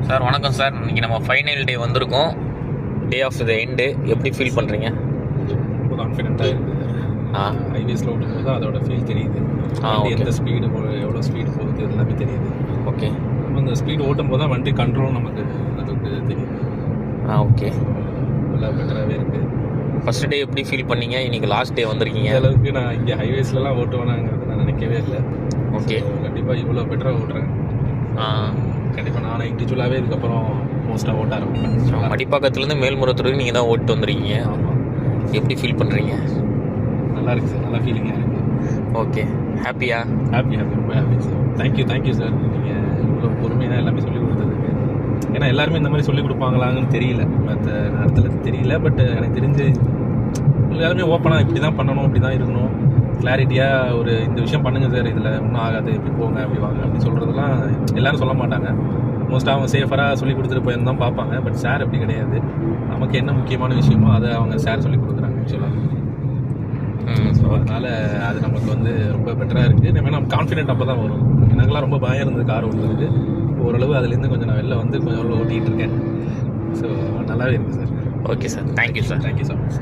Sir வணக்கம் sir. இன்றைக்கி நம்ம ஃபைனல் டே வந்திருக்கோம். Day of the end. எப்படி ஃபீல் பண்ணுறீங்க? ரொம்ப கான்ஃபிடென்ட்டாக இருக்குது. ஹைவேஸில் ஓட்டும்போது தான் அதோட ஃபீல் தெரியுது. எந்த ஸ்பீடு எவ்வளோ ஸ்பீடு போகுது எல்லாமே தெரியுது. ஓகே. நம்ம அந்த ஸ்பீடு ஓட்டும் போது தான் வண்டி கண்ட்ரோல் நமக்கு அதுக்கு தெரியுது. ஓகே. நல்லா பெட்டராகவே இருக்குது. ஃபஸ்ட் டே எப்படி ஃபீல் பண்ணீங்க? இன்றைக்கி லாஸ்ட் டே வந்திருக்கீங்க. அளவுக்கு நான் இங்கே ஹைவேஸ்லலாம் ஓட்டுவேனாங்கிறது நான் நினைக்கவே இல்லை. ஓகே. கண்டிப்பாக இவ்வளோ பெட்டராக ஓட்டுறேன். கண்டிப்பாக நானும் இண்டிவிஜுவலாகவே இதுக்கப்புறம் மோஸ்ட்டாக ஓட்ட ஆரம்பிப்பேன். மடிப்பாக்கத்துலேருந்து மேல்முறத்துக்கு நீங்கள் தான் ஓட்டு வந்துருக்கீங்க. ஆமாம். எப்படி ஃபீல் பண்ணுறீங்க? நல்லா இருக்குது சார். நல்லா ஃபீலிங்காக இருக்குது. ஓகே. ஹாப்பி ரொம்ப ஹாப்பி சார். Thank you sir. நீங்கள் இவ்வளோ பொறுமையாக எல்லாமே சொல்லிக் கொடுத்ததுக்கு. ஏன்னா எல்லாருமே இந்த மாதிரி சொல்லிக் கொடுப்பாங்களாங்கன்னு தெரியல, மற்ற நேரத்தில் தெரியல. பட் எனக்கு தெரிஞ்சு எல்லாருமே ஓப்பனாக இப்படி தான் பண்ணணும், இப்படி தான் இருக்கணும், கிளாரிட்டியாக ஒரு இந்த விஷயம் பண்ணுங்கள் சார், இதில் ஒன்றும் ஆகாது, இப்படி போங்க, அப்படி வாங்க அப்படின்னு சொல்கிறதெல்லாம் எல்லோரும் சொல்ல மாட்டாங்க. மோஸ்ட்டாக அவங்க சேஃபராக சொல்லி கொடுத்துட்டு போயிருந்து தான் பார்ப்பாங்க. பட் சார் அப்படி கிடையாது. நமக்கு என்ன முக்கியமான விஷயமோ அதை அவங்க சார் சொல்லி கொடுக்குறாங்க ஆக்சுவலாக. ஸோ அதனால் அது நமக்கு வந்து ரொம்ப பெட்டராக இருக்குது. நம்ம கான்ஃபிடென்ட் அப்போ தான் வரும். எனக்குலாம் ரொம்ப பயம் இருந்தது கார் ஓட்டுறதுக்கு. ஓரளவு அதுலேருந்து கொஞ்சம் நான் வெளில வந்து கொஞ்சம் ஓட்டிகிட்டு இருக்கேன். ஸோ நல்லாவே இருக்குது sir. Okay sir. Thank you sir. Thank you so much.